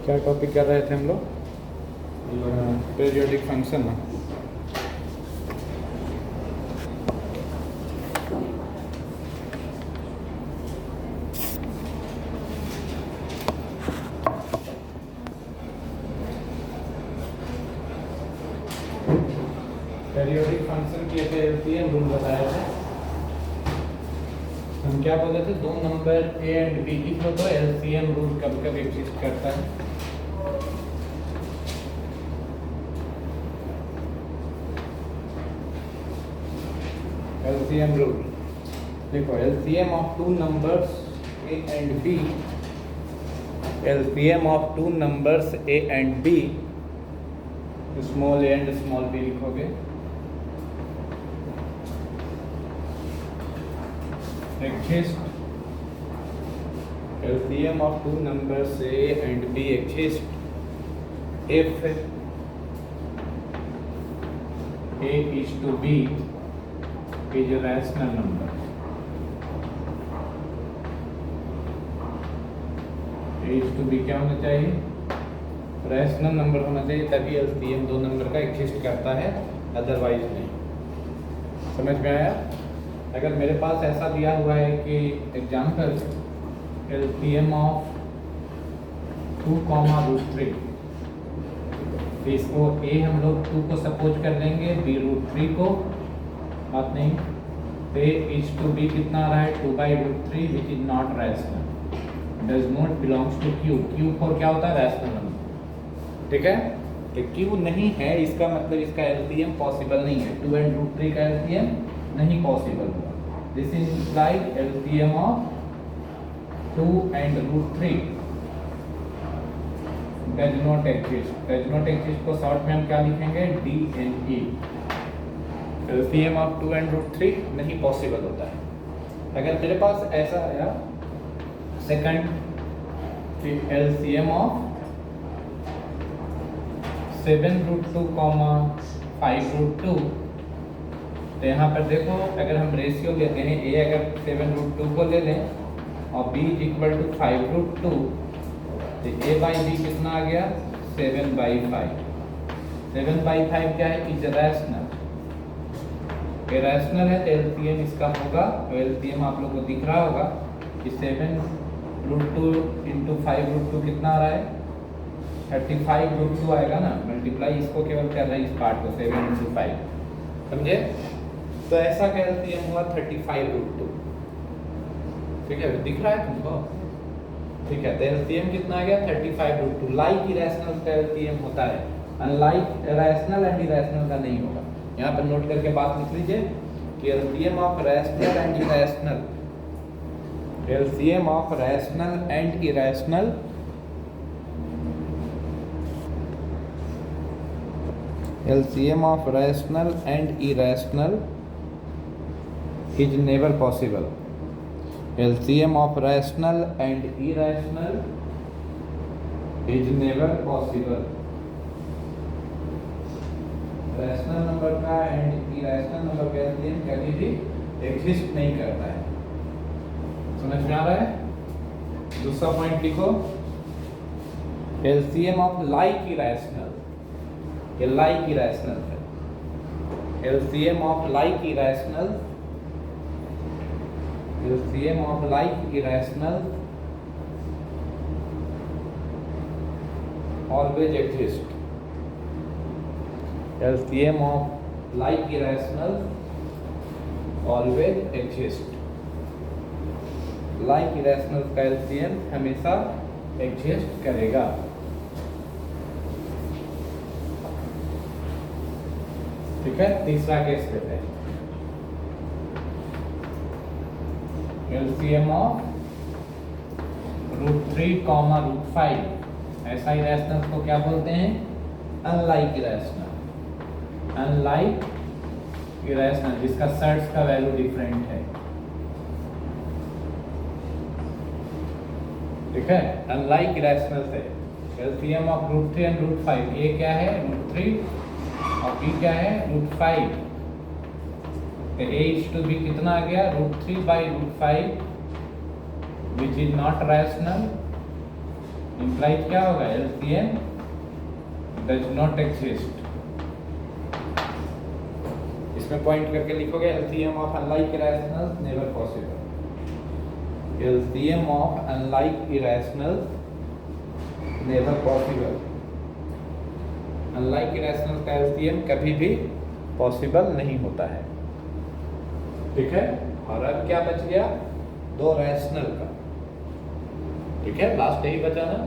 क्या टॉपिक कर रहे थे हम लोग? पीरियोडिक फंक्शन ना। पीरियोडिक फंक्शन के एलसीएम रूल बताए थे। हम क्या बोले थे? दो नंबर ए एंड बी लिख लो तो एलसीएम रूल कब कब एग्जिस्ट करता है। एलसीएम रूल देखो, LCM of two numbers A and B, LCM of two numbers A and B, small A and small B लिखोगे, exist, LCM of two numbers A and B exist if A is to B is a rational number. A is to B क्या होना चाहिए? Rational number होना चाहिए, तभी LCM दो number का exist करता है, अदरवाइज नहीं। समझ में आया? अगर मेरे पास ऐसा दिया हुआ है कि एग्जाम्पल एलसीएम ऑफ 2,√3, तो इसको ए हम लोग 2 को सपोज कर लेंगे, बी √3 को, बात नहीं। तो ए इज टू बी कितना आ रहा है? 2/√3 which is not rational, does not belongs to Q. Q for क्या होता है? Rational number. ठीक है, तो क्यू नहीं है, इसका मतलब इसका एलसीएम पॉसिबल नहीं है। 2 and √3 का एलसीएम नहीं पॉसिबल हुआ। This is like LCM of 2 and √3 does not exist. Does not exist को शॉर्ट में हम क्या लिखेंगे? DNE। एलसीएम ऑफ 2 and √3 नहीं पॉसिबल होता है। अगर मेरे पास ऐसा आया सेकंड एलसीएम ऑफ 7√2, 5√2, तो यहाँ पर देखो, अगर हम रेशियो लेते हैं, ए अगर 7√2 को ले लें और b इज इक्वल टू 5√2, तो a/b कितना आ गया? 7/5। 7/5 क्या है? Is rational. ये रैशनल है तो एलसीएम इसका होगा, तो एलसीएम आप लोग को दिख रहा होगा कि 7√2 × 5√2 कितना आ रहा है? 35√2 आएगा ना। मल्टीप्लाई इसको केवल कर रहे हैं, इस पार्ट को, 7 × 5, समझे? तो ऐसा का एलसीएम हुआ 35√2। ठीक है, दिख रहा है तुमको? ठीक है, तो एलसीएम कितना आ गया? 35√2। लाइक इरेशनल का एलसीएम होता है, अनलाइक रैशनल एंड इरेशनल का नहीं होगा। यहाँ पर नोट करके बात लिख लीजिए कि LCM of rational and irrational, LCM of rational and irrational LCM of rational and irrational is never possible. LCM of rational and irrational is never possible. Rational number का एंड इरेशनल नंबर का LCM कभी भी exist नहीं करता है। समझ में आ रहा है? दूसरा पॉइंट लिखो, LCM ऑफ लाइक इरेशनल, ये लाइक इरेशनल है। LCM of like irrational, LCM of like irrational always exist. LCM of like irrational always exist. Like irrational का एलसीएम हमेशा एग्जिस्ट करेगा। ठीक है, तीसरा केस लेते हैं, एलसीएम ऑफ √3, √5। ऐसा इरेशनल को क्या बोलते हैं? Unlike irrational. अनलाइक इरेशनल जिसका सर्च का वैल्यू डिफरेंट है। ठीक है, अनलाइक इरेशनल से एलसीएम ऑफ √3 एंड √5, ये क्या है? √3 और b क्या है? √5। तो a इज टू b कितना आ गया? √3/√5 which is not rational implies क्या होगा, LCM डज नॉट एग्जिस्ट। इसमें पॉइंट करके लिखोगे LCM of unlike irrationals never possible. LCM of unlike irrationals never possible. Unlike irrational का LCM कभी भी पॉसिबल नहीं होता है। ठीक है, और अब क्या बच गया, दो रैशनल का। ठीक है, लास्ट यही बचा ना,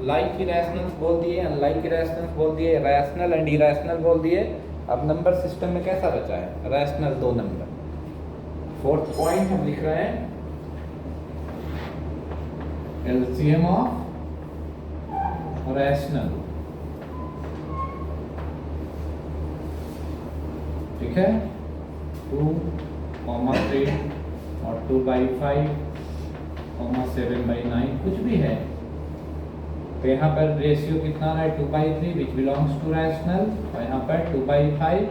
लाइक इरेशनल्स बोल दिए, अनलाइक इरेशनल्स बोल दिए, रैशनल एंड इरेशनल बोल दिए। अब नंबर सिस्टम में कैसा बचा है, रैशनल दो नंबर। फोर्थ पॉइंट हम लिख रहे हैं LCM ऑफ रैशनल। ठीक है, 2, 3 और 2/5, 7/9 कुछ भी है। तो यहाँ पर रेशियो कितना है, 2/3 विच बिलोंग्स टू रैशनल, और यहाँ पर 2/5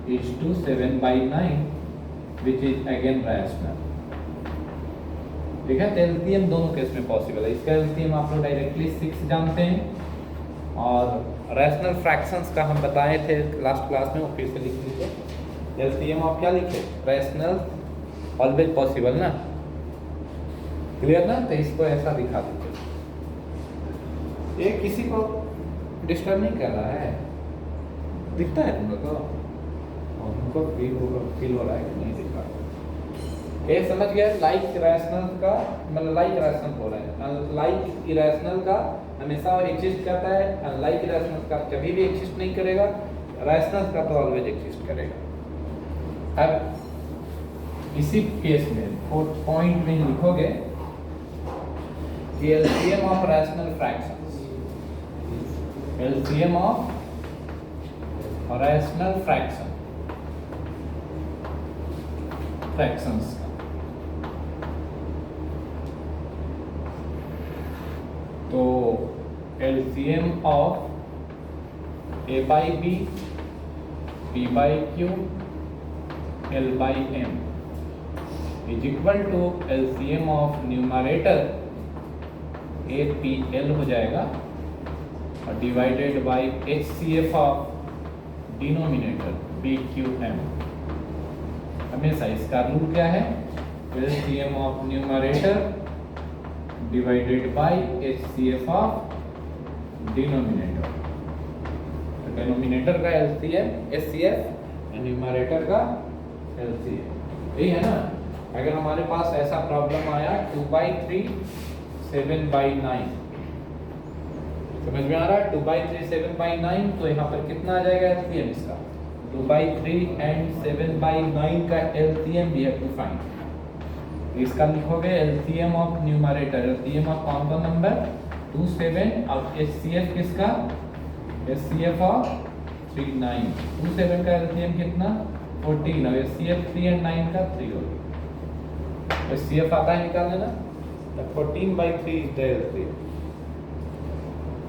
is to 7/9 which is again rational. ठीक है, तो LCM दोनों केस में पॉसिबल है। इसका LCM आप लोग डायरेक्टली 6 जानते हैं, और रैशनल फ्रैक्शंस का हम बताए थे लास्ट क्लास में, वो फिर से लिख लीजिए। LCM आप क्या लिखे, रैशनल ऑलवेज पॉसिबल ना, क्लियर ना। तो इसको ऐसा दिखा दीजिए, ये किसी को डिस्टर्ब नहीं कर रहा है, दिखता है तुम लोग को, और उनको फील हो रहा है कि नहीं दिख रहा। ये समझ गया, लाइक रैशनल का मतलब लाइक रैशनल हो रहा है, अनलाइक इरेशनल का हमेशा एग्जिस्ट करता है, अनलाइक इरेशनल का कभी भी एग्जिस्ट नहीं करेगा, रैशनल का तो ऑलवेज एग्जिस्ट करेगा। अब इसी केस में फोर्थ पॉइंट में लिखोगे कि LCM of rational fractions, LCM of rational fractions. तो LCM of A/B, B/Q, L/M is equal to LCM of numerator APL हो जाएगा, और divided by HCF of denominator BQM। हमेशा इसका रूल क्या है, LCM of numerator divided by HCF of denominator. तो denominator का LCM HCF, न्यूमरेटर का LCM, यही है ना। अगर हमारे पास ऐसा प्रॉब्लम आया 2/3 7/9, समझ में आ रहा है, 2/3 7/9, तो यहाँ पर कितना आ जाएगा LCM इसका, 2/3 एंड 7/9 का LCM भी है टू फाइंड। इसका लिखोगे LCM of numerator, LCM of कौन सा नंबर 2, 7, और HCF किसका, HCF ऑफ 3, 9। 2, 7 का LCM कितना 14, और HCF 3 एंड 9 का 3 होगा। HCF आता है निकाल लेना, 14/3 इज द LCM।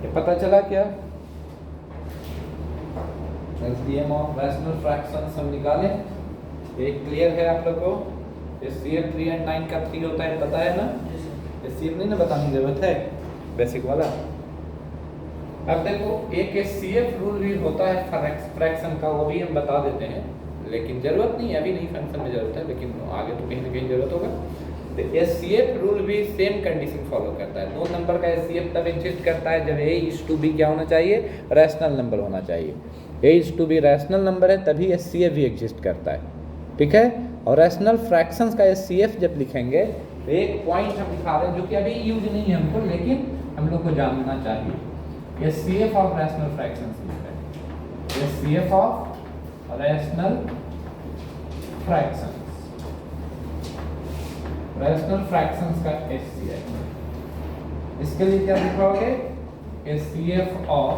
ये पता चला क्या, LCM ऑफ रैशनल फ्रैक्शंस हम निकाले, ये क्लियर है आप लोगों को। HCF 3 एंड 9 का 3 होता है, पता है ना, HCF नहीं ना बताने की जरूरत है, बेसिक वाला। अब देखो एक HCF रूल भी होता है फ्रैक्शन का, वो भी हम बता देते हैं, लेकिन जरूरत नहीं अभी नहीं, फंक्शन में जरूरत है, लेकिन आगे तो कहीं ना कहीं जरूरत होगा। तो HCF रूल भी सेम कंडीशन फॉलो करता है। दो नंबर का HCF तब एग्जिस्ट करता है जब A/B क्या होना चाहिए, रैशनल नंबर होना चाहिए। A/B रैशनल नंबर है तभी HCF भी एग्जिस्ट करता है। ठीक है, और रैशनल फ्रैक्शंस का HCF जब लिखेंगे तो एक पॉइंट हम दिखा रहे हैं जो कि अभी यूज नहीं है हमको, लेकिन हम लोग को जानना चाहिए। HCF ऑफ रैशनल फ्रैक्शंस लिख रहे हैं, HCF of rational fractions, rational fractions का HCF। इसके लिए क्या लिखोगे, HCF of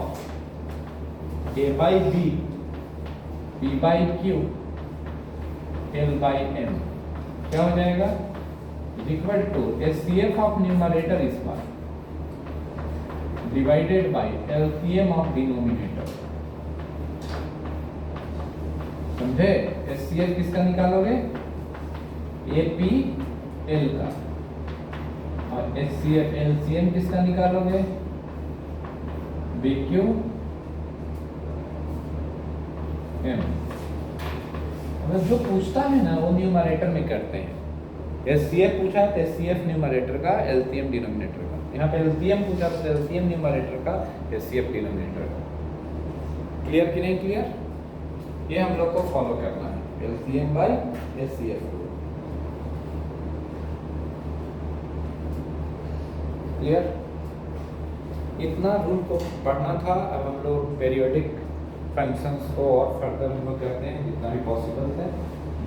A/B, B/Q, L/M क्या हो जाएगा, equal to HCF of numerator इस बार divided by LCM of denominator. समझे, HCF किसका निकालोगे, APL का, और HCF LCM किसका निकालोगे, बी क्यू एम। जो पूछता है ना वो न्यूमरेटर में करते हैं। एचसीएफ पूछा है तो एचसीएफ न्यूमरेटर का, एलसीएम डिनोमिनेटर का। यहाँ पे एलसीएम पूछा तो एलसीएम न्यूमरेटर का, एचसीएफ डिनोमिनेटर का। क्लियर कि नहीं क्लियर? ये हम लोग को फॉलो करना है, एलसीएम बाय एचसीएफ। क्लियर? इतना रूल को पढ़ना था। अब हम लोग पेरियोडिक फंक्शंस को और फर्दर हम लोग करते हैं जितना भी पॉसिबल है।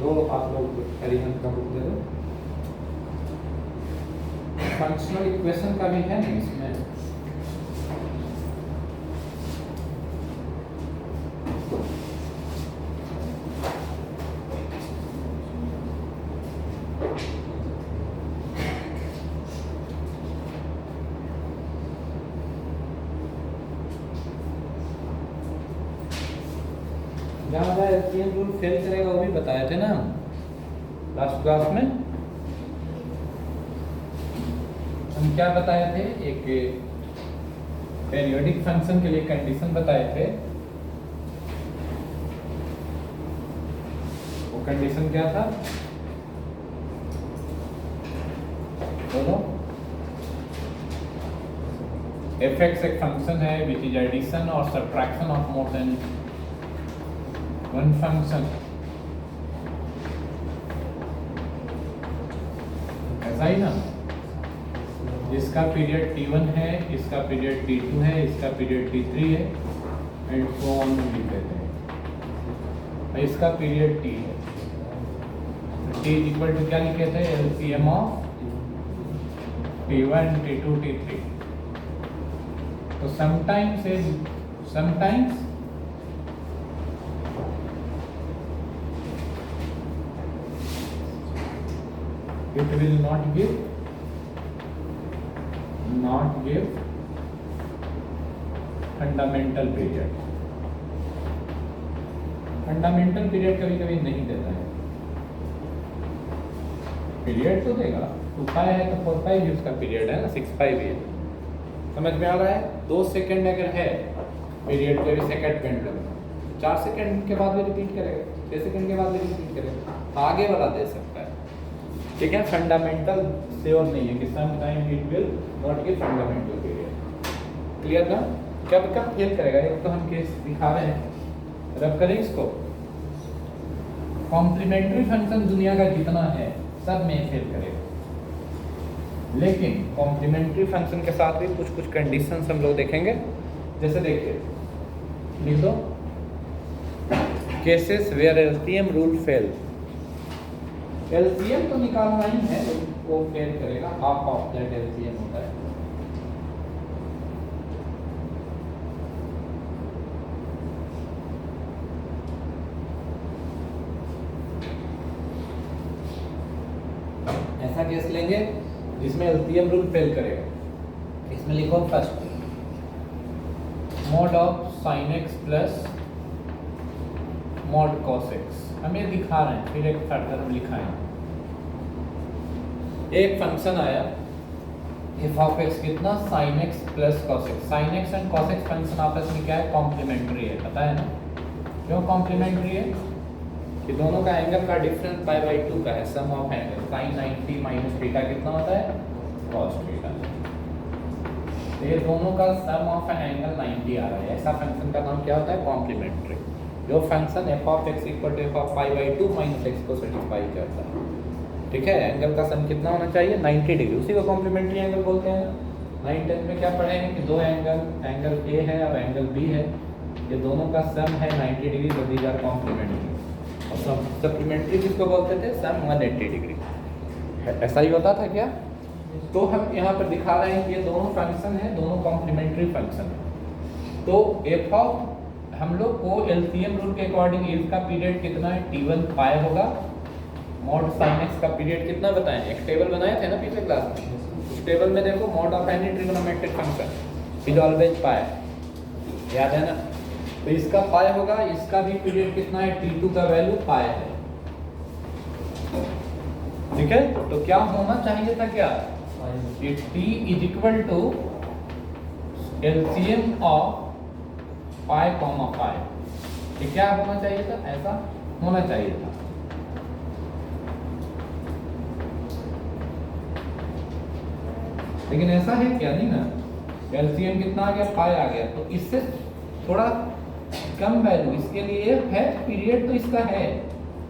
दो आप लोग एलिमेंट का बुक दे दो। फंक्शनल इक्वेशन का भी है नहीं इसमें। जहाँ एलसीएम रूल फेल करेगा वो भी बताए थे ना लास्ट क्लास में। हम क्या बताए थे? एक पेरियोडिक फंक्शन के लिए कंडीशन बताए थे। वो कंडीशन क्या था? बोलो। fx एक फंक्शन है विच इज एडिशन और subtraction of more than one function. ऐसा ही ना? इसका पीरियड t1 है, इसका पीरियड t2 है, इसका पीरियड t3 है एंड सो ऑन लिख देते हैं। इसका पीरियड t है। t इक्वल टू क्या लिखे थे? LCM of t1, t2, t3। तो sometimes it will not give fundamental period. Fundamental period कभी कभी नहीं देता है। पीरियड तो देगा, 2 पाई है तो 4 पाई भी उसका पीरियड है ना, 6 पाई भी है। समझ में आ रहा है? 2 सेकंड अगर है पीरियड को भी सेकंड पेंडुलम 4 सेकंड के बाद भी रिपीट करेगा, 6 सेकंड के बाद भी रिपीट करेगा, आगे वाला दे सकता है। ठीक है? फंडामेंटल श्योर नहीं है कि some time it will not give fundamental period. Clear ना? कब कब फेल करेगा? एक तो हम केस दिखा रहे हैं, रब करें इसको। कॉम्प्लीमेंट्री फंक्शन दुनिया का जितना है सब में फेल करेगा, लेकिन कॉम्प्लीमेंट्री फंक्शन के साथ भी कुछ कुछ कंडीशंस हम लोग देखेंगे। जैसे देखिए, लिख दो cases where LCM rule fail. LCM तो निकालना ही है, वो फेल करेगा। हाफ ऑफ दैट एलसीएम होता है। ऐसा केस लेंगे जिसमें एलसीएम रूल फेल करेगा। इसमें लिखो first mod of sign X plus mod cos x. हम ये दिखा रहे हैं, फिर एक फर्दर हम लिखाएंगे। एक फंक्शन आया एफ ऑफ एक्स कितना? Sign X plus cos x. Sine x and cos x function आपस में क्या है? कॉम्प्लीमेंट्री है, पता है ना? क्यों कॉम्प्लीमेंट्री है? कि दोनों का एंगल का डिफरेंस पाई बाई 2 का है, sum of angle. Sine 90 minus theta कितना होता है? Cos theta. ये दोनों का सम ऑफ एंगल 90 आ रहा है। ऐसा फंक्शन का नाम क्या होता है? कॉम्प्लीमेंट्री। जो function F of X equal to F of pi by 2 minus X को सेटिस्फाई करता है। ठीक है? एंगल का सम कितना होना चाहिए? 90 डिग्री। उसी को कॉम्प्लीमेंट्री एंगल बोलते हैं। 9 10 में क्या पढ़ेंगे कि दो एंगल ए है और एंगल बी है, ये दोनों का सम है 90 डिग्री, तो दीज आर कॉम्प्लीमेंट्री। और सप्लीमेंट्री किसको बोलते थे? सम 180 डिग्री। ऐसा ही होता था क्या? तो हम यहाँ पर दिखा रहे हैं कि ये दोनों फंक्शन है, दोनों कॉम्प्लीमेंट्री फंक्शन है। तो एफ ऑफ हम लोग को एलसीएम रूल के अकॉर्डिंग एफ का पीरियड कितना है? t1 पाई होगा। मॉड साइन एक्स का पीरियड कितना बताएं? एक टेबल बनाए थे ना पिछले क्लास में। उस टेबल में देखो mod of any trigonometric function is always pi, याद है ना? तो इसका पाई होगा, इसका भी पीरियड कितना है? t2 का वैल्यू पाई है। ठीक है? तो क्या होना चाहिए था? क्या t is equal to LCM of pi comma pi, ये क्या होना चाहिए था, ऐसा होना चाहिए था। लेकिन ऐसा है क्या, नहीं ना, एलसीएम कितना आ गया, पाई आ गया, तो इससे थोड़ा कम वैल्यू इसके लिए है, पीरियड तो इसका है,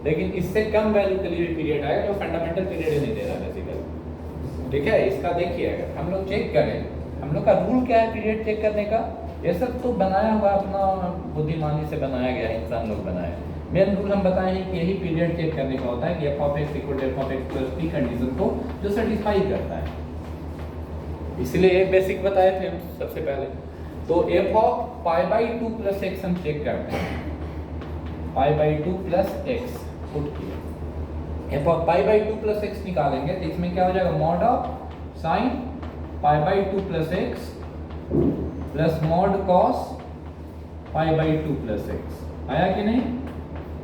लेकिन इससे कम वैल्यू के लिए पीरियड आएगा जो फंडामेंटल पीरियड ही नहीं दे रहा बेसिकली। ठीक है, इसका देखिए अगर हम लोग चेक करें, हम लोग का रूल क्या है पीरियड चेक करने का, ये सब तो बनाया हुआ अपना बुद्धिमानी से बनाया गया है, इंसान लोग बनाए। मेन रूल हम बताए हैं कि यही पीरियड चेक करने का होता है कि F of X equal to F of X plus P condition को जो सेटिस्फाई करता है, इसलिए एक बेसिक बताए थे हम सबसे पहले। तो f of pi by 2 plus x हम चेक करते हैं, pi by 2 plus x put किया, f of pi by 2 plus x निकालेंगे तो इसमें क्या हो जाएगा, mod of sine pi by 2 plus x plus mod cos pi by 2 plus x, आया कि नहीं।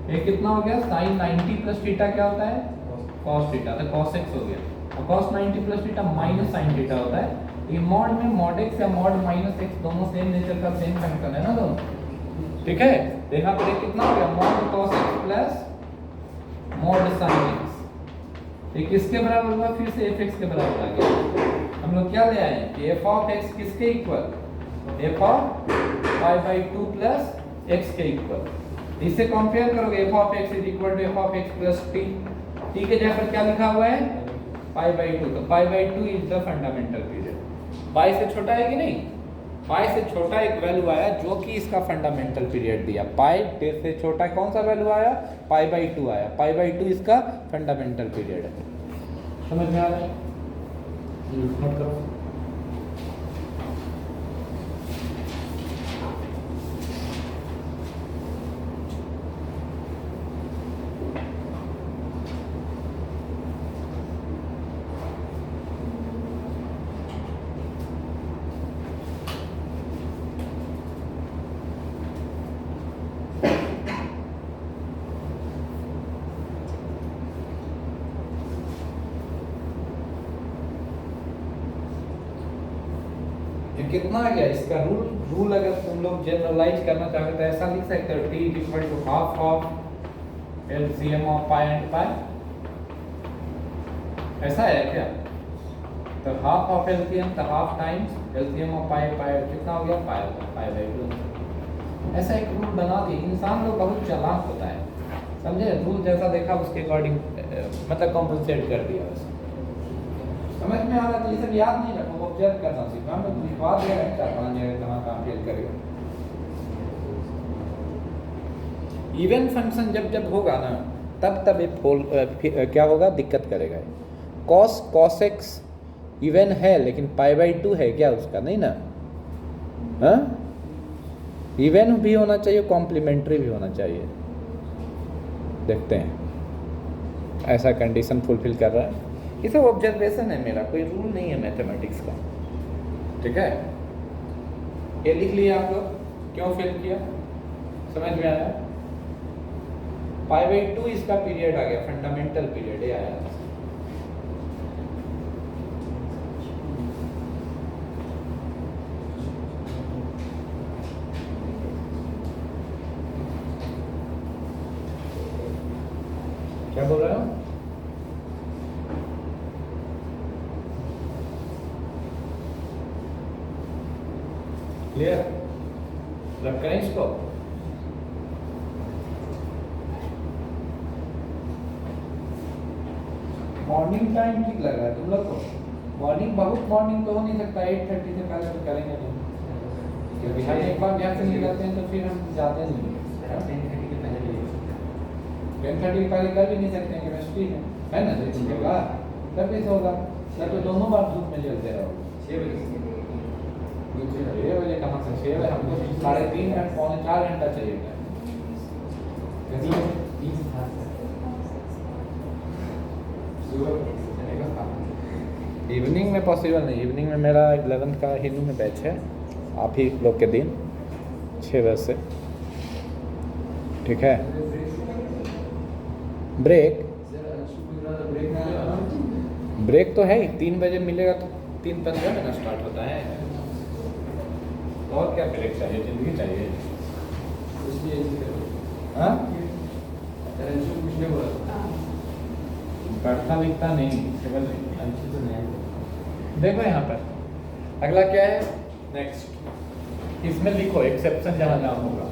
ये कितना हो गया, साइन 90 प्लस थीटा क्या होता है, कॉस थीटा, तो कॉस एक्स हो गया, और cos 90 plus theta minus sine theta होता है। ये मॉड में मॉड एक्स या मॉड माइनस एक्स दोनों सेम नेचर का सेम फंक्शन है ना दोनों, ठीक है। तो यहाँ पर कितना हो गया, mod cos x plus mod sine x, ये किसके बराबर हुआ, फिर से एफ एक्स के बराबर आ गया। हम लोग क्या ले आए कि एफ ऑफ एक्स किसके equal, F of pi by 2 plus X के इक्वल, इससे कंपेयर करोगे F of X is equal to F of X plus T, T के जगह पर क्या लिखा हुआ है, पाई बाई 2, तो pi by 2 is the fundamental period. Pi से छोटा है कि नहीं, पाई से छोटा एक वैल्यू आया जो कि इसका फंडामेंटल पीरियड दिया, पाई से छोटा कौन सा वैल्यू आया, पाई बाई 2 आया, पाई बाई 2 इसका फंडामेंटल पीरियड है। समझ में आ रहा है, नोट करो। कितना आ गया इसका रूल अगर तुम लोग जनरलाइज करना चाहते तो ऐसा लिख सकते हो, t equal to half of LCM of pi and pi, ऐसा है क्या, तो हाफ ऑफ एलसीएम तो half times LCM of pi, pi कितना हो गया, पाई बाई 2, ऐसा एक रूल बना दिए। इंसान लोग बहुत चालाक होता है, समझे, रूल जैसा देखा उसके अकॉर्डिंग मतलब कॉम्पनसेट कर दिया बस। समझ में आ रहा, तो ये सब याद नहीं रखो, ऑब्जर्व करना सीखो, हम लोग लिखवा दे रहे हैं 4-5 जगह कहाँ काम फेल करेगा। इवन फंक्शन जब होगा ना तब ये क्या होगा, दिक्कत करेगा। कॉस एक्स इवन है लेकिन पाई बाई 2 है क्या उसका, नहीं ना, हाँ, इवन भी होना चाहिए, कॉम्प्लीमेंट्री भी होना चाहिए। देखते हैं ऐसा कंडीशन फुलफिल कर रहा है, ये सब ऑब्जर्वेशन है मेरा, कोई रूल नहीं है मैथमेटिक्स का, ठीक है। ये लिख लिया आप लोग, क्यों फेल किया, समझ में आया। पाई बाई 2 इसका पीरियड आ गया, फंडामेंटल पीरियड ये आया। क्या बोल रहे हो, क्लियर, रख करें इसको। मॉर्निंग टाइम ठीक लग रहा है तुम लोग को, मॉर्निंग बहुत मॉर्निंग तो हो नहीं सकता, 8:30 से पहले तो करेंगे नहीं, क्योंकि हम एक बार यहाँ से निकलते हैं तो फिर हम जाते नहीं, 10:30 पहले कर भी नहीं सकते हैं, केमिस्ट्री है ना, इसके बाद तब कैसे होगा, तब तो दोनों बार धूप में जलते रहो। 6 बजे कहाँ से 6 बजे, हमको 3.5 घंटा 4 घंटा चाहिए था। इवनिंग में पॉसिबल नहीं, इवनिंग में मेरा 11th का हिंदू में बैच है, आप ही लोग के दिन 6 बजे से, ठीक है। ब्रेक तो है ही, 3 बजे मिलेगा तो 3:15 में स्टार्ट होता है, और क्या ब्रेक चाहिए, जिंदगी चाहिए। हाँ बढ़ता लिखता नहीं केवल देखो यहाँ पर अगला क्या है नेक्स्ट इसमें लिखो एक्सेप्शन जहाँ जहाँ होगा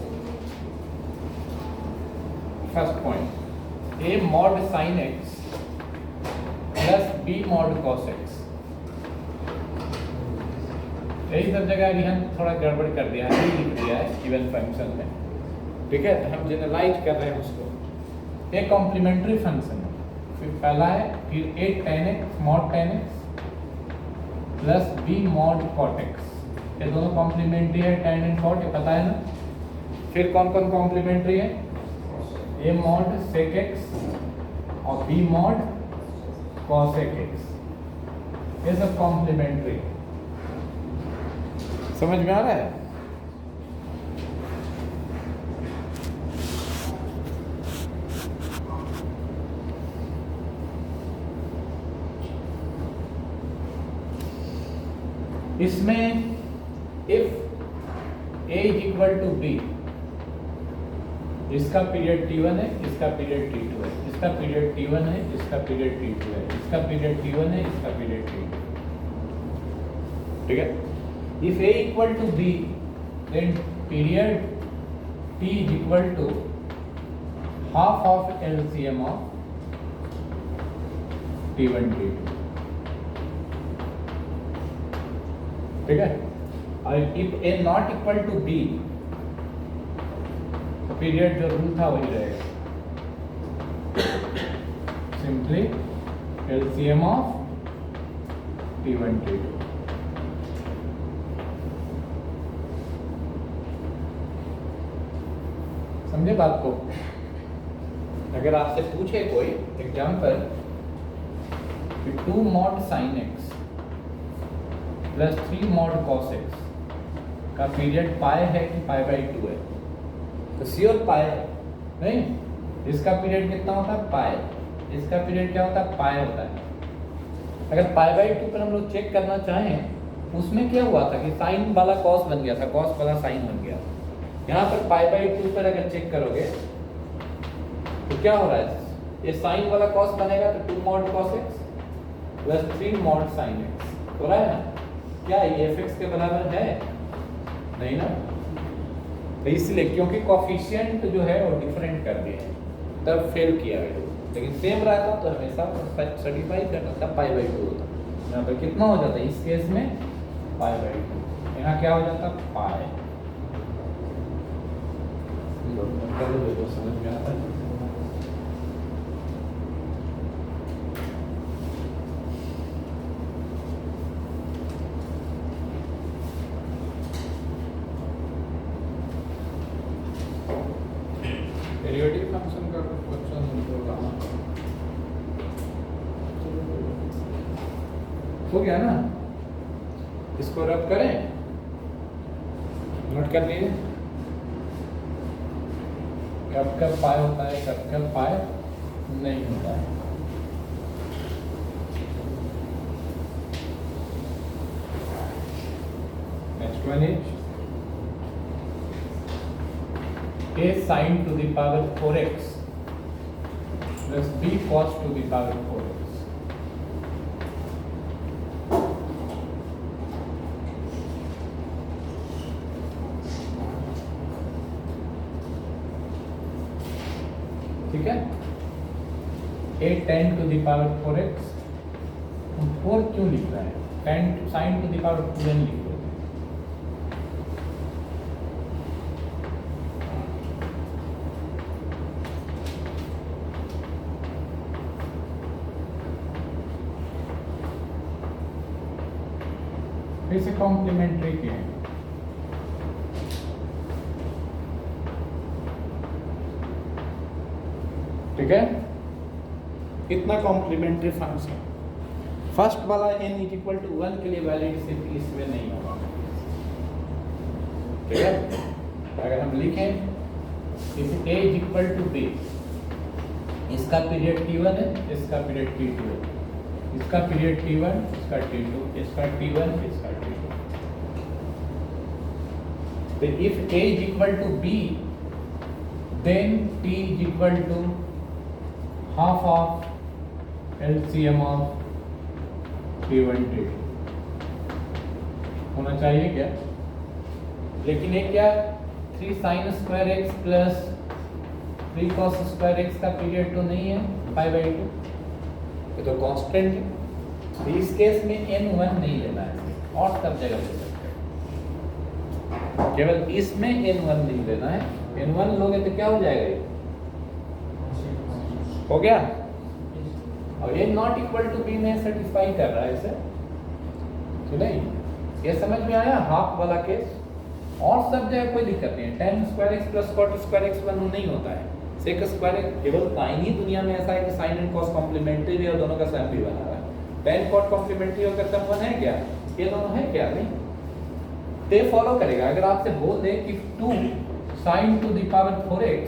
first point A mod sine X plus B mod cos X यही सब जगह रिहन थोड़ा गड़बड़ कर दिया है लिख दिया है गिवन फंक्शन में ठीक है तो हम जनरलाइज कर रहे हैं उसको एक कॉम्प्लीमेंट्री फंक्शन है फिर पहला है फिर A tan x mod tan x plus B mod cot x ये दोनों कॉम्प्लीमेंट्री है tan एंड cot ये पता है ना फिर कौन कौन कॉम्प्लीमेंट्री है ए मॉड sec x और बी मॉड cos x ये सब कॉम्प्लीमेंट्री समझ में आ रहा है इसमें if a is equal to b इसका पीरियड t1 है इसका पीरियड t2 है इसका पीरियड t1 है इसका पीरियड t2 है इसका पीरियड t1 है इसका पीरियड t2 ठीक है if a equal to b then period t is equal to half of LCM of t1 t2 ठीक है और if a not equal to b तो पीरियड जो रूल था वही रहेगा simply LCM of t1 t2 समझे बात को अगर आपसे पूछे कोई example 2 mod sine X plus 3 mod cos x का पीरियड पाई है कि पाई बाई 2 है तो श्योर पाई है नहीं इसका पीरियड कितना होता है पाई इसका पीरियड क्या होता है पाई होता है अगर पाई बाई 2 पर हम लोग चेक करना चाहें उसमें क्या हुआ था कि साइन वाला कॉस बन गया था कॉस वाला साइन बन गया था यहाँ पर पाई बाई 2 पर अगर चेक करोगे तो क्या हो रहा है ये साइन वाला कॉस बनेगा तो 2 mod cos x plus 3 mod sine x हो रहा है ना क्या ये एफ एक्स के बराबर है नहीं ना तो इसलिए क्योंकि कॉफिशिएंट जो है वो डिफरेंट कर दिए तब फेल किया है लेकिन सेम रहता तो हमेशा सर्टिफाई करना तब पाई बाई 2 होता यहाँ पर कितना हो जाता है इस केस में पाई बाई 2 यहाँ क्या हो जाता पाई समझ में आता है डेरिवेटिव फंक्शन का क्वेश्चन हो गया ना इसको रब करें नोट कर लीजिए कब कब पाए होता है कब कब पाए नहीं होता है next one is a sin to the power 4x plus b cos to the power 4x ठीक है a tan to the power 4x हम 4 क्यों लिख रहा है tan sin to the power 2n लिख रहे हैं इसे कॉम्प्लीमेंट्री के हैं ठीक है इतना कॉम्प्लीमेंट्री फंक्शन फर्स्ट वाला n इज इक्वल टू 1 के लिए वैलिड सिर्फ इसमें नहीं होगा ठीक है अगर हम लिखें if a is equal to b इसका पीरियड t1 है इसका पीरियड t2 है इसका पीरियड t1 इसका t2 इसका t1 इसका t2 तो if a is equal to b then t is equal to half of LCM of T1 T2 होना चाहिए क्या? लेकिन ये क्या 3 sin square x plus 3 cos square x का पीरियड तो नहीं है π/2, ये तो कांस्टेंट है। तो इस केस में n1 नहीं लेना है और सब जगह ले सकते हैं, केवल इसमें n1 नहीं लेना है। n1 लोगे तो क्या हो जाएगा, ये हो गया। और ये नॉट इक्वल टू बी में सेटिस्फाई कर रहा है इसे, तो नहीं, ये समझ में आया हाफ वाला केस। और सब जगह कोई दिक्कत नहीं है, tan square x plus cot square x 1 नहीं होता है, sec स्क्वायर x केवल साइन ही दुनिया में ऐसा है कि साइन एंड cos कॉम्प्लीमेंट्री भी और दोनों का सम भी बना हुआ है। tan cot कॉम्प्लीमेंट्री होकर सम 1 है क्या, ये दोनों है क्या, नहीं, ते फॉलो करेगा। अगर आपसे बोल दे कि 2 sin to the power 4x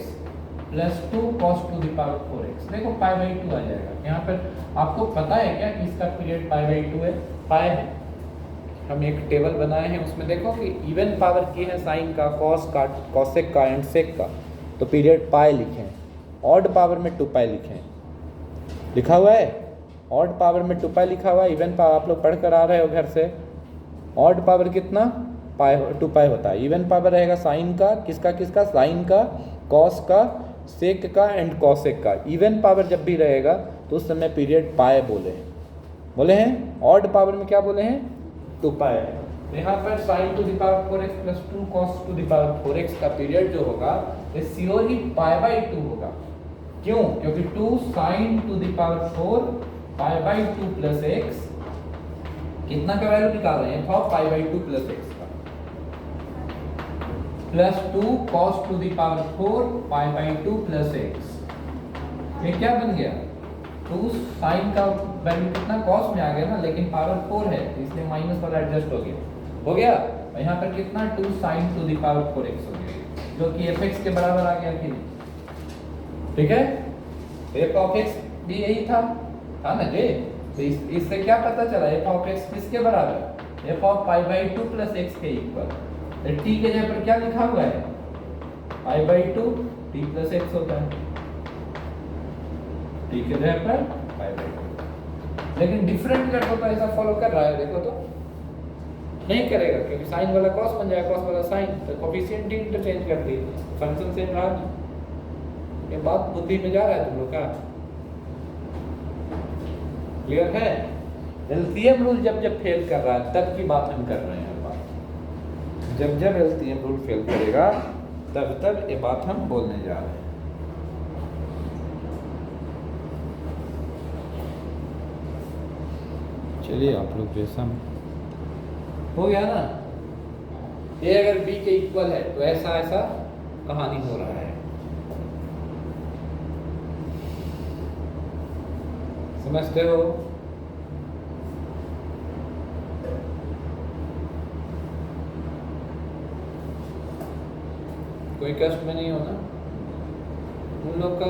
plus 2 cos to the power 4x, देखो π/2 आ जाएगा। यहाँ पर आपको पता है क्या कि इसका पीरियड π/2 है, पाई है। हम एक टेबल बनाए हैं, उसमें देखो कि इवन पावर की है साइन का, कॉस का, कॉसेक का एंड सेक का, तो पीरियड पाई लिखे हैं। ऑड पावर में 2 पाई लिखे हैं, लिखा हुआ है। ऑड पावर में 2 पाई लिखा हुआ है, इवन पावर आप लोग पढ़ कर आ रहे हो घर से। ऑड पावर कितना, पाई 2 पाई होता है। इवन पावर रहेगा साइन का, किसका किसका, साइन का, कॉस का, सेक का एंड कॉसेक का। इवन पावर जब भी रहेगा तो उस समय पीरियड पाई बोले हैं। ऑड पावर में क्या बोले हैं, 2 पाई है। यहाँ पर sin to the power 4x plus 2 cos to the power 4x का पीरियड जो होगा ये श्योर ही π/2 होगा। क्यों, क्योंकि 2 sin to the power 4 π/2 plus x, कितना का वैल्यू निकाल रहे हैं, π/2 प्लस x का, plus 2 cos to the power 4 π/2 plus x। ये क्या बन गया, 2 sin का वैल्यू कितना cos में आ गया ना, लेकिन पावर 4 है इसलिए माइनस वाला एडजस्ट हो गया। और यहाँ पर कितना 2 sin to the power 4x हो गया, जो कि fx के बराबर आ गया कि नहीं, ठीक है। f of x भी यही था ना जी। तो इससे क्या पता चला, f of x किसके बराबर, f of π/2 प्लस x के इक्वल। तो t के जगह पर क्या लिखा हुआ है, π/2 t प्लस x होता है, t के जगह पर π/2। लेकिन डिफरेंट कर दो तो ऐसा फॉलो कर रहा है, देखो तो नहीं करेगा, क्योंकि साइन वाला कॉस बन जाएगा, कॉस वाला साइन, तो कोफिशिएंट ही इंटरचेंज कर दी, फंक्शन सेम रहा नहीं। ये बात बुद्धि में जा रहा है तुम लोग का, क्लियर है। एलसीएम रूल जब फेल कर रहा है तब की बात हम कर रहे हैं, जब एलसीएम रूल फेल करेगा तब ये बात हम बोलने जा रहे हैं। चलिए आप लोग जैसा हो गया ना, ये अगर b के इक्वल है तो ऐसा कहानी हो रहा है, समझते हो। कोई कष्ट में नहीं होना, उन लोग का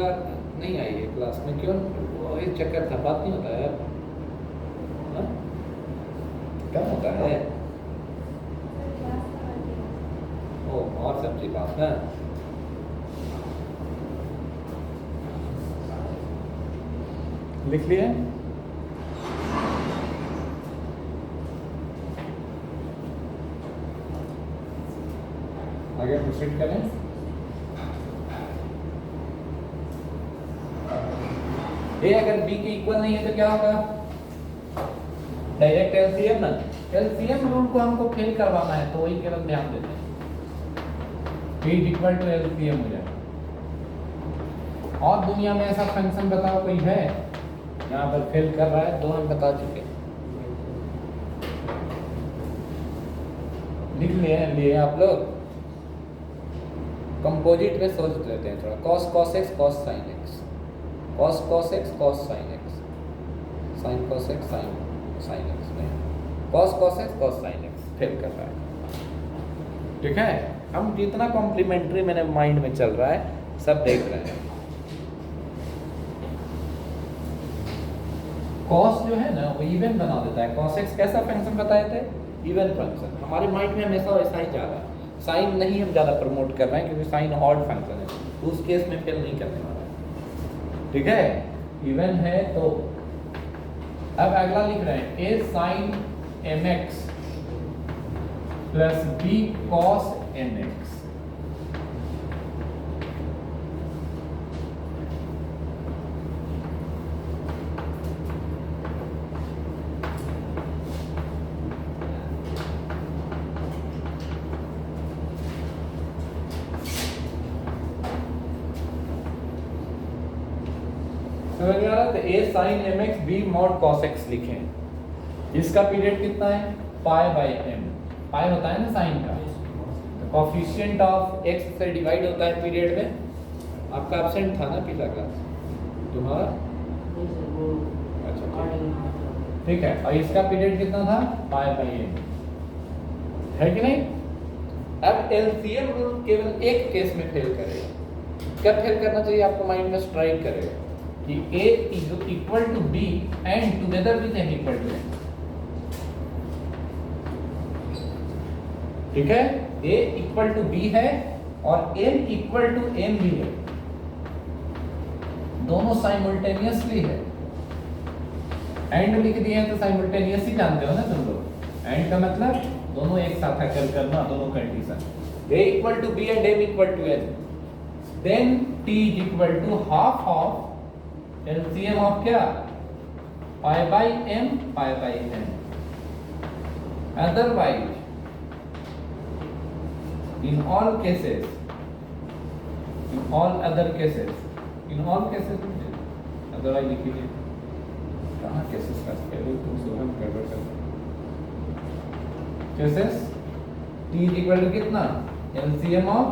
नहीं आई है क्लास में, क्यों, वही चक्कर था, बात नहीं होता है, क्या होता है, ओ और सब्जी बात है। लिख लिए, आगे प्रोसीड करें। ये अगर b के इक्वल नहीं है तो क्या होगा, डायरेक्ट एलसीएम ना, एलसीएम रूल को हमको फेल करवाना है, तो वही केवल ध्यान देते हैं, b इक्वल टू एलसीएम हो जाए। और दुनिया में ऐसा फंक्शन बताओ कोई है यहाँ पर फेल कर रहा है, दो हम बता चुके, लिख लिए आप लोग। कंपोजिट में सोच लेते हैं थोड़ा, cos cos x cos sin x, cos cos x cos sin x, sin cos x sin x में cos cos x cos sin x fail कर रहा है, ठीक है। हम जितना कॉम्प्लीमेंट्री मेरे माइंड में चल रहा है सब देख रहे हैं। cos जो है ना वो इवन बना देता है, cos x कैसा फंक्शन बताए थे, इवन फंक्शन, हमारे माइंड में हमेशा ऐसा ही जा रहा है। साइन नहीं हम ज़्यादा प्रमोट कर रहे हैं क्योंकि साइन ऑड फंक्शन है, तो उस केस में फेल नहीं करने वाला है। ठीक है, इवन है तो अब अगला लिख रहे हैं a sine mx plus b cos mx। समझ में आ रहा है? तो a sine mx b mod cos x लिखें। इसका पीरियड कितना है? Pi by m। पाई होता है ना साइन का, कोफिशिएंट ऑफ x से डिवाइड होता है पीरियड में। आपका एब्सेंट था ना पिछला क्लास तुम्हारा? अच्छा ठीक है, और इसका पीरियड कितना था? पाई बाई m, है कि नहीं? अब एलसीएम रूल केवल एक केस में फेल करेगा। कब फेल करना चाहिए आपको माइंड में स्ट्राइक करेगा कि a is equal to b and together with m equal to n। ठीक है, a equal to b है और m equal to m भी है, दोनों साइमल्टेनियसली है। एंड लिख दिए हैं तो साइमल्टेनियस ही जानते हो ना तुम लोग। एंड का मतलब दोनों एक साथ हैकल करना, दोनों condition. a equal to b and m equal to n, then t is equal to half of LCM of क्या? Pi by m pi by n। Otherwise in all cases, in all other cases, in all cases otherwise लिखिए। कहाँ cases का spelling तुम सुबह गड़बड़ करते हो। Cases t is equal to कितना? LCM of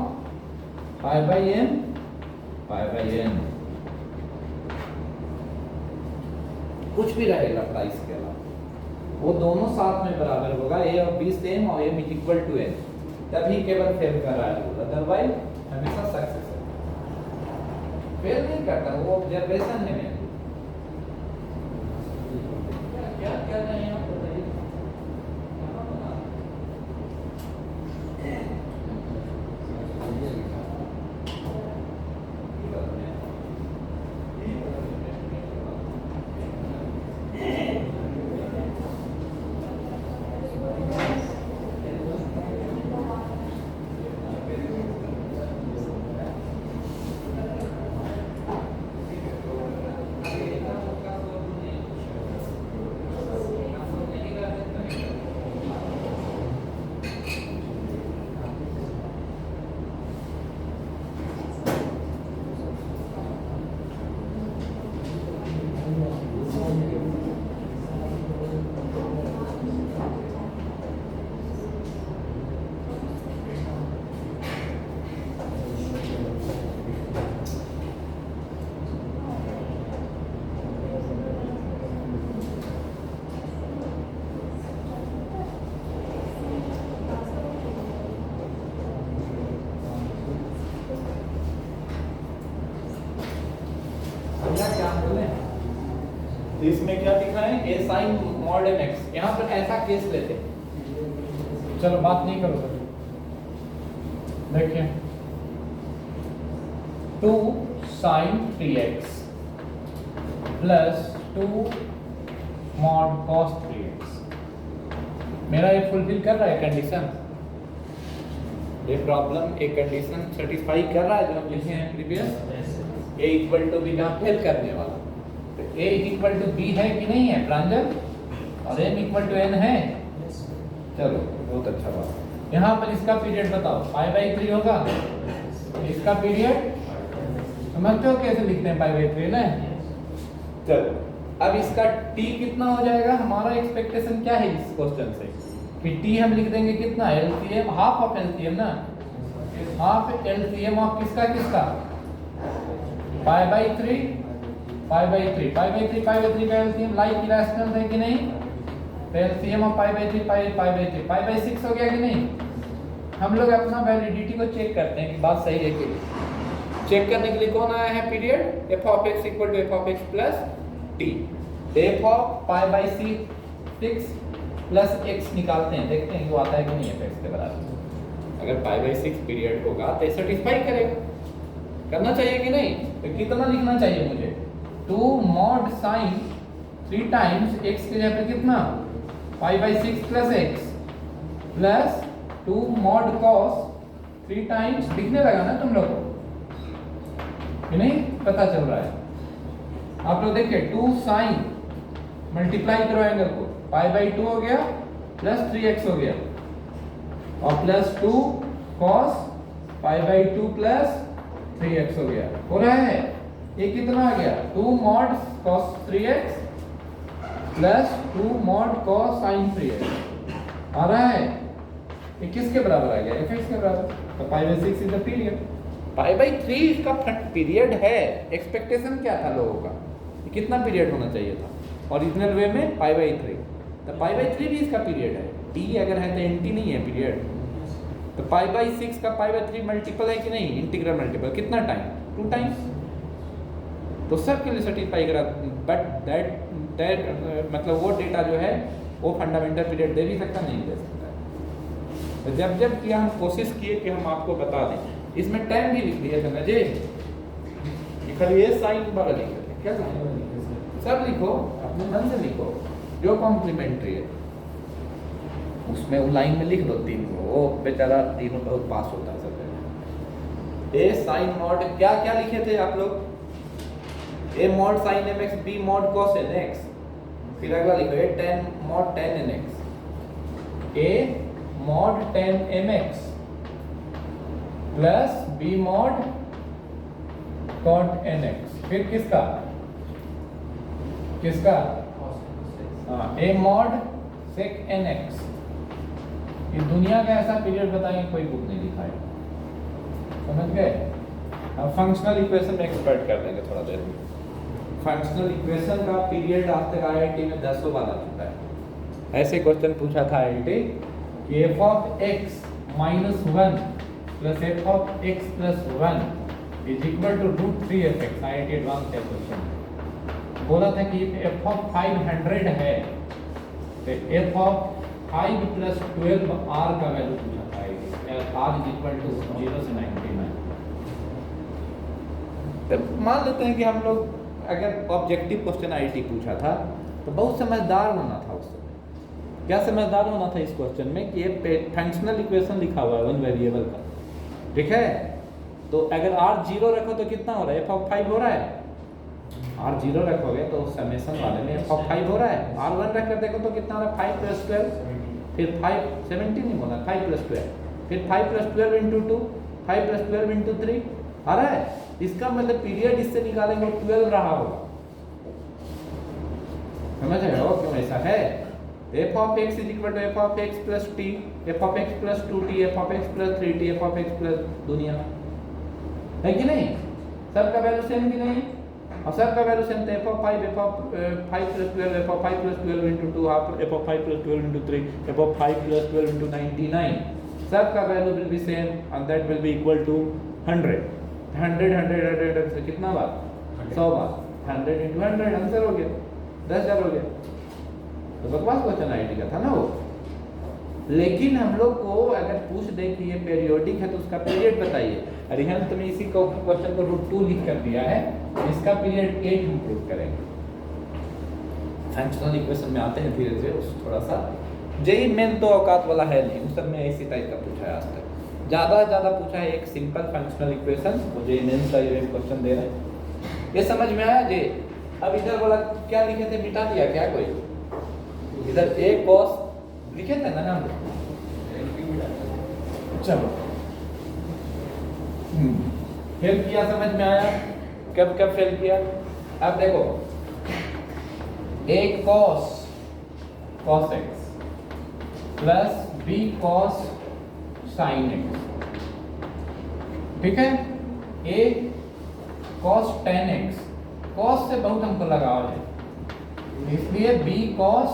pi by m pi by n। कुछ भी रहेगा प्राइस के अलावा, वो दोनों साथ में बराबर होगा, a और b सेम और m इक्वल टू n, तभी केवल फेल कर रहा है, अदरवाइज हमेशा सक्सेस है। फेल नहीं करता, वो ऑब्जर्वेशन है मेरी। क्या क्या नहीं आप बताइए। इसमें क्या दिखा है? ए साइन मॉड एम एक्स। यहाँ पर ऐसा केस लेते हैं, चलो बात नहीं करो सर। देखिए 2 sign 3x plus 2 mod cos 3x। मेरा ये फुलफिल कर रहा है कंडीशन, ये प्रॉब्लम एक कंडीशन सेटिस्फाई कर रहा है जो हम लिखे हैं previous. A equal to B का फेल करने वाला, तो a इक्वल टू b है कि नहीं है प्रांजल, और m इक्वल टू n है। चलो बहुत अच्छा बात। यहाँ पर इसका पीरियड बताओ, पाई बाई 3 होगा। इसका पीरियड समझते हो कैसे लिखते हैं? पाई बाई 3 ना। चलो अब इसका t कितना हो जाएगा? हमारा एक्सपेक्टेशन क्या है इस क्वेश्चन से कि t हम लिख देंगे कितना? LCM हाफ ऑफ LCM ना, हाफ LCM ऑफ किसका किसका? Pi by 3 pi by 3 pi by 3 pi by 3 का एलसीएम लाइक इरेशनल है कि नहीं? तो LCM of pi by 3 pi by 3 pi by 6 हो गया कि नहीं? हम लोग अपना वैलिडिटी को चेक करते हैं कि बात सही है कि नहीं। चेक करने के लिए कौन आया है period? F of X equal to F of X plus T. F of pi by 6 plus X निकालते हैं, देखते हैं कि वो आता है कि नहीं एफ एक्स के बराबर। अगर पाई बाई 6 पीरियड होगा तो सेटिस्फाई करेगा, करना चाहिए कि नहीं? तो कितना लिखना चाहिए मुझे? 2 मॉड साइन 3 टाइम्स x के जगह पे कितना पाई by 6 plus x plus 2 mod cos 3 times, दिखने लगा ना तुम लोग कि नहीं? पता चल रहा है आप लोग देखिए 2 साइन मल्टीप्लाई करो एंगल को, पाई बाई 2 हो गया प्लस 3x हो गया और plus 2 cos pi by 2 plus 3x हो गया, हो रहा है? ये कितना आ गया? 2 mod cos 3x plus 2 mod cos sine 3x आ रहा है। ये किसके बराबर आ गया? fx के बराबर। तो pi by 6 is the period, pi by 3 इसका पीरियड है। एक्सपेक्टेशन क्या था लोगों का? कितना पीरियड होना चाहिए था ओरिजिनल वे में? Pi by 3। तो पाई बाई 3 भी इसका पीरियड है, t अगर है तो nt नहीं है पीरियड। तो पाई बाई 6 का पाई बाई 3 मल्टीपल है कि नहीं? इंटीग्रल मल्टीपल, कितना टाइम? 2 टाइम्स। तो सब के लिए सेटिस्फाई करा, बट दैट मतलब वो डेटा जो है वो फंडामेंटल पीरियड दे भी सकता नहीं दे सकता है। तो जब किया हम कोशिश किए कि हम आपको बता दें, इसमें टाइम भी लिख दिया था ना जी, खाली ये साइन वाला लिख देते, क्या सब लिखो अपने मन से लिखो जो कॉम्प्लीमेंट्री है उसमें वो लाइन में लिख दो 3 को, वो बेचारा तीनों बहुत पास होता है सब। ए साइन मॉड क्या क्या लिखे थे आप लोग? A mod sine mx, b mod cos nx, फिर अगला लिखो a tan mod tan nx, a mod tan mx plus B mod cot nx, फिर किसका ए मॉड sec nx। ये दुनिया का ऐसा पीरियड बताएंगे कोई बुक नहीं लिखा है, समझ गए? अब फंक्शनल इक्वेशन में एक्सपर्ट कर देंगे थोड़ा देर में। फंक्शनल इक्वेशन का पीरियड आज तक आईआईटी में 10 बार आ चुका है। ऐसे क्वेश्चन पूछा था आईआईटी कि f of x minus 1 plus f of x plus 1 is equal to √3fx। IIT advance का क्वेश्चन बोला था कि f ऑफ 500 है तो f ऑफ 5 प्लस 12 r का वैल्यू पूछा था r इज इक्वल टू 0 से 99। तो मान लेते हैं कि हम लोग अगर ऑब्जेक्टिव क्वेश्चन आईटी पूछा था तो बहुत समझदार होना था उससे। क्या समझदार होना था इस क्वेश्चन में कि ये फंक्शनल इक्वेशन लिखा हुआ है वन वेरिएबल का, ठीक है? तो अगर r 0 रखो तो कितना हो रहा है? f ऑफ 5 हो रहा है। r 0 रखोगे तो समेशन वाले में f ऑफ 5 हो रहा है। r 1 रख कर देखो तो कितना हो रहा है? 5 प्लस 12, फिर 5 17 नहीं बोला, 5 प्लस 12, फिर 5 प्लस 12 इंटू 2, 5 प्लस 12 इंटू 3 आ रहा है। इसका मतलब पीरियड इससे निकालेंगे 12 रहा होगा, समझ रहे हो क्यों ऐसा है? f of x is equal to f of x plus t, f of x plus 2t, f of x plus 3t, f of x plus दुनिया है कि नहीं? सबका वैल्यू सेम कि नहीं? और सबका वैल्यू सेम तो f of 5, f of 5 plus 12, f of 5 plus 12 into 2, f of 5 plus 12 into 3, f of 5 plus 12 into 99, सबका value will be same and that will be equal to 100। 100 से कितना बार? 100 बार। 100 into 100 answer हो गया, 10,000 हो गया। तो बकवास क्वेश्चन आईटी का था ना वो। लेकिन हम लोग को अगर पूछ दे कि ये पीरियोडिक है तो उसका पीरियड बताइए, अरिहंत में इसी क्वेश्चन को √2 लिख कर दिया है, इसका पीरियड 8 हम प्रूव करेंगे। फंक्शनल इक्वेशन में आते हैं धीरे धीरे, थोड़ा सा जेई मेन तो औकात वाला है नहीं, उस सब में इसी टाइप का पूछा है आज तक। ज़्यादा पूछा है एक सिंपल फंक्शनल इक्वेशन, वो जेई मेन का ये क्वेश्चन दे रहे हैं। ये समझ में आया जे? अब इधर वाला क्या लिखे थे, मिटा दिया क्या कोई? इधर a cos लिखे थे ना हम? चलो फेल किया, समझ में आया? कब फेल किया? अब देखो a cos x plus b cos sin x, ठीक है? a cos tan x, cos से बहुत हमको लगाव है इसलिए b cos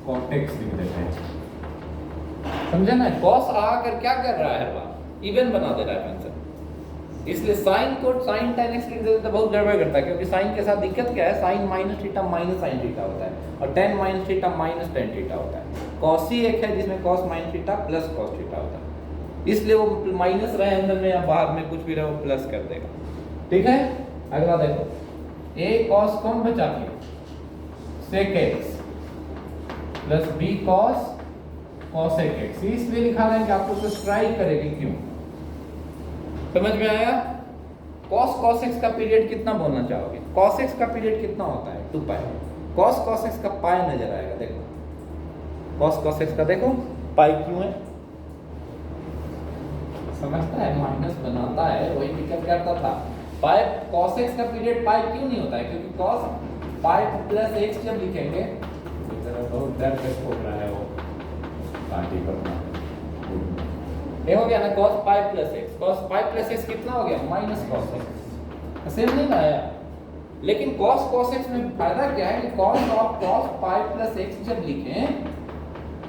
cot x लिख देते हैं, समझे ना? cos आकर क्या कर रहा है? बात इवन बना दे रहा है फंक्शन, इसलिए sin को sin tan x लिख देते तो बहुत गड़बड़ करता है, क्योंकि sin के साथ दिक्कत क्या है? sin minus theta minus sin theta होता है और tan minus theta minus tan theta होता है। cos ही एक है जिसमें cos minus theta plus cos theta होता है। इसलिए वो माइनस रहे अंदर में या बाहर में कुछ भी रहे वो प्लस कर देगा। ठीक है, अगला देखो a cos कौन बचा के sec x plus b cos cosec x, इसलिए लिखा रहे हैं कि आपको स्ट्राइक करेगी क्यों। समझ में आया? cos cos x का पीरियड कितना बोलना चाहोगे? cos x का पीरियड कितना होता है? 2 पाई। cos cos x का पाई नजर आएगा, देखो cos cos x का देखो पाई क्यों है, समझता है, माइनस बनाता है, वही दिक्कत करता था। पाई cos x का पीरियड पाई क्यों नहीं होता है? क्योंकि cos पाई प्लस x जब लिखेंगे बहुत डर से खोल रहा है वो पार्टी करना, ये हो गया ना cos pi plus x। cos pi plus x कितना हो गया? Minus cos x। सेम नहीं आया, लेकिन cos cos x में फायदा क्या है कि cos of cos pi plus x जब लिखें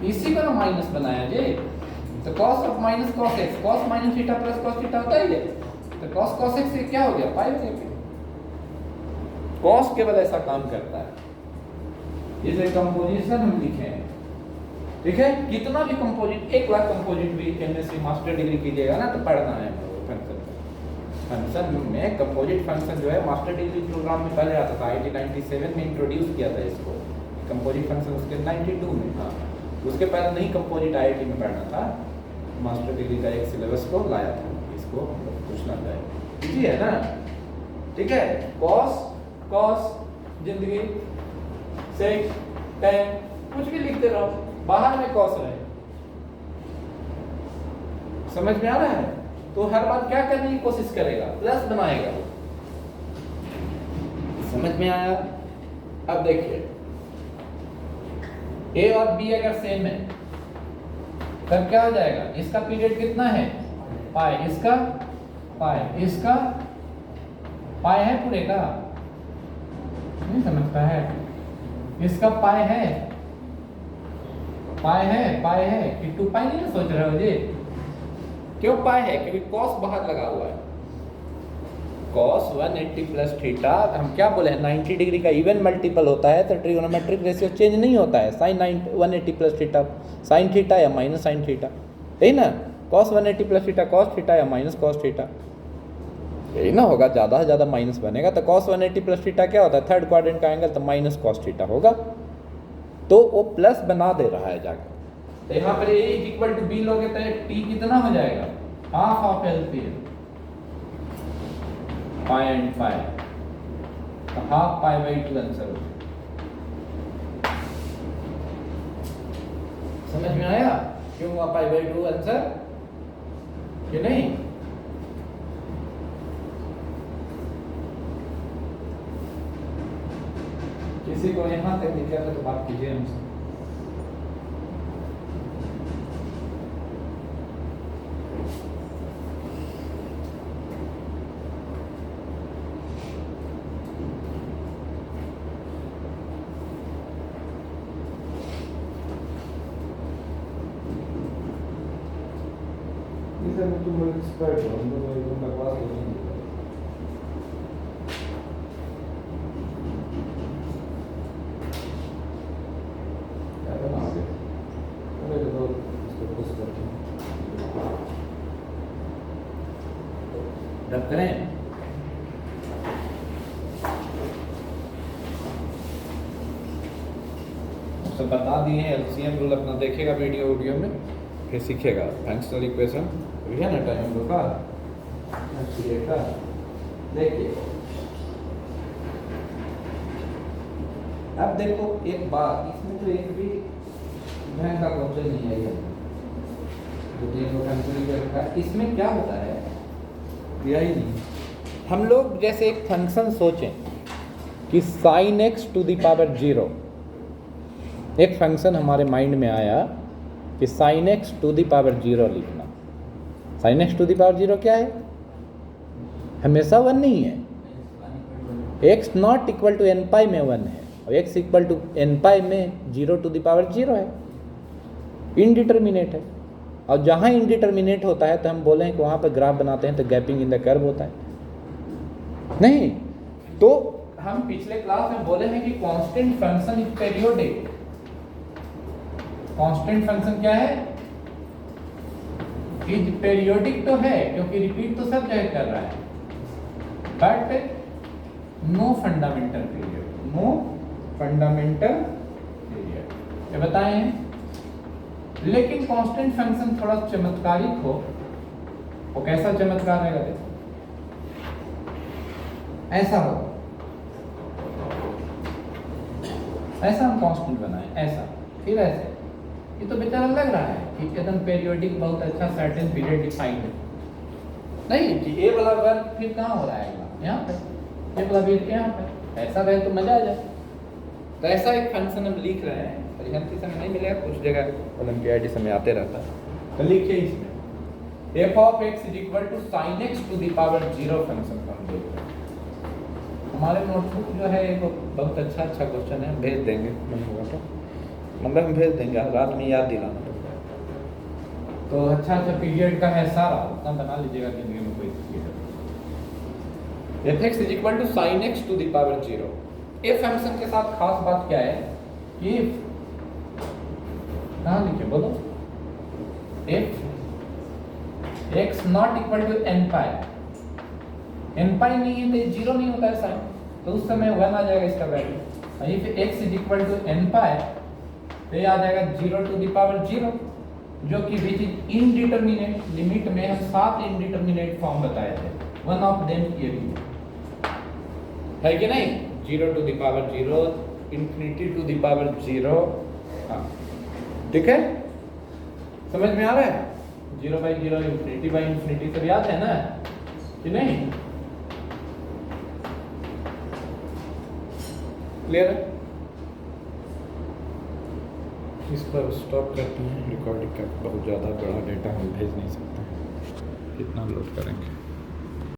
इसी को ना माइनस बनाया जी, तो cos of minus cos x, cos minus theta plus cos theta होता ही है, तो cos cos x से क्या हो गया? पाई हो गया। cos केवल ऐसा काम करता है, इसे कंपोजिशन हम लिखे हैं। ठीक है, कितना भी कंपोजिट, 1 लाख कंपोजिट भी एमएससी मास्टर डिग्री कीजिएगा ना तो पढ़ना है फंक्शन में। कंपोजिट फंक्शन जो है मास्टर डिग्री प्रोग्राम में पहले आता था, आईटी 97 में इंट्रोड्यूस किया था इसको कंपोजिट फंक्शन, उसके 92 में। हाँ, उसके पहले नहीं कंपोजिट आईआईटी में पढ़ना था, मास्टर डिग्री का एक सिलेबस को लाया था, इसको पूछना चाहिए। इजी है ना? ठीक है, कॉस कॉस जिंदगी सेक टेन कुछ भी लिखते रहो, बाहर में कॉस रहे। समझ में आ रहा है? तो हर बार क्या करने की कोशिश करेगा? प्लस बनाएगा। समझ में आया? अब देखिए a और b अगर सेम है तब क्या हो जाएगा? इसका पीरियड कितना है? पाई, इसका पाई, इसका पाई है पूरे का, नहीं समझता है? इसका पाई है, पाई है, पाई है कि 2 पाई नहीं सोच रहे हो जी? क्यों पाई है? क्योंकि cos बाहर लगा हुआ है। cos 180 प्लस थीटा, हम क्या बोले हैं 90 डिग्री का इवन मल्टीपल होता है तो ट्रिगोनोमेट्रिक रेशियो चेंज नहीं होता है। Sine 180 plus theta sine theta या माइनस साइन थीटा, यही ना? cos 180 plus theta cos theta या माइनस cos थीटा, यही ना होगा। ज़्यादा से ज़्यादा माइनस बनेगा तो cos 180 प्लस थीटा क्या होता है? थर्ड क्वाड्रेंट का एंगल, तो माइनस cos थीटा होगा। तो वो प्लस बना दे रहा है जाकर। तो यहाँ पर a इक्वल टू b लोगे तो t कितना हो जाएगा? Half of LCM pi and पाई, तो हाफ पाई बाई 2 आंसर हो। समझ में आया क्यों हुआ पाई बाई 2 आंसर कि नहीं? किसी को यहाँ तक दिक्कत है तो बात कीजिए हमसे। तुम एक्सपर्ट हो, हम लोग एकदम बकवास हो रही है। क्या करना आगे? अरे तो इसको पुश करते हैं, रब करें। सब बता दिए हैं, एलसीएम रूल अपना देखेगा वीडियो में, फिर सीखेगा। फंक्शनल इक्वेशन है ना टाइम हम लोग का देखिए। अब देखो एक बात, इसमें तो एक भी ढंग का क्वेश्चन नहीं है ये, जो देखो फंक्शनल इक्वेशन का इसमें क्या होता है यही नहीं। हम लोग जैसे एक फंक्शन सोचें कि sin x to the power 0, एक फंक्शन हमारे माइंड में आया कि sin x to the power 0 लिखना। sin x to the power 0 क्या है? हमेशा 1 नहीं है, x not equal to n pi में 1 है और x equal to n pi में 0 टू द पावर 0 है, इनडिटर्मिनेट है। और जहाँ इनडिटर्मिनेट होता है तो हम बोले हैं कि वहाँ पर ग्राफ बनाते हैं तो गैपिंग इन द कर्व होता है, नहीं? तो हम पिछले क्लास में बोले हैं कि constant function is periodic. Constant function क्या है? इज पेरियोडिक तो है क्योंकि रिपीट तो सब जगह कर रहा है, but no fundamental period, no fundamental period ये बताएं। लेकिन कांस्टेंट फंक्शन थोड़ा चमत्कारिक हो, वो कैसा चमत्कार रहेगा देखो, ऐसा हो, ऐसा हम कांस्टेंट बनाए, ऐसा, फिर ऐसे, ये तो बेचारा लग रहा है कि एकदम पेरियोडिक बहुत अच्छा सर्टेन पीरियड डिफाइंड है, नहीं कि ये वाला वर्क फिर कहाँ हो रहा है, यहाँ पे, ये वाला भी यहाँ पे, ऐसा रहे तो मजा आ जाए। तो ऐसा एक फंक्शन हम लिख रहे हैं, परिहंत्री समय नहीं मिलेगा, कुछ जगह ओलंपियाड समय आते रहता है, तो लिखिए इसमें f of x is equal to sin x to the power 0 function का हम देख रहे हैं। हमारे नोटबुक जो है एक बहुत अच्छा क्वेश्चन है, भेज देंगे मन होगा तो, मतलब हम भेज देंगे, रात में याद दिलाना तो अच्छा पीरियड का है सारा, उतना बना लीजिएगा जिंदगी में कोई period. f x is equal to sin x to the power 0। ये फंक्शन के साथ खास बात क्या है कि कहाँ लिखे बोलो, if x not equal to n pi, n pi नहीं है तो जीरो नहीं होता है साइन, तो उस समय 1 आ जाएगा इसका वैल्यू। If x is equal to n pi तो ये आ जाएगा 0 टू द पावर 0, जो कि विच इज इनडिटरमिनेट। लिमिट में हम 7 इनडिटरमिनेट फॉर्म बताए थे, वन ऑफ देम ये भी है कि नहीं, 0 to the power 0, infinity to the power 0। हाँ ठीक है, समझ में आ रहा है, 0/0 इंफिनिटी सब याद है ना कि नहीं, क्लियर है। इस पर स्टॉप करते हैं रिकॉर्डिंग का, बहुत ज़्यादा बड़ा डेटा हम भेज नहीं सकते, कितना लोड करेंगे।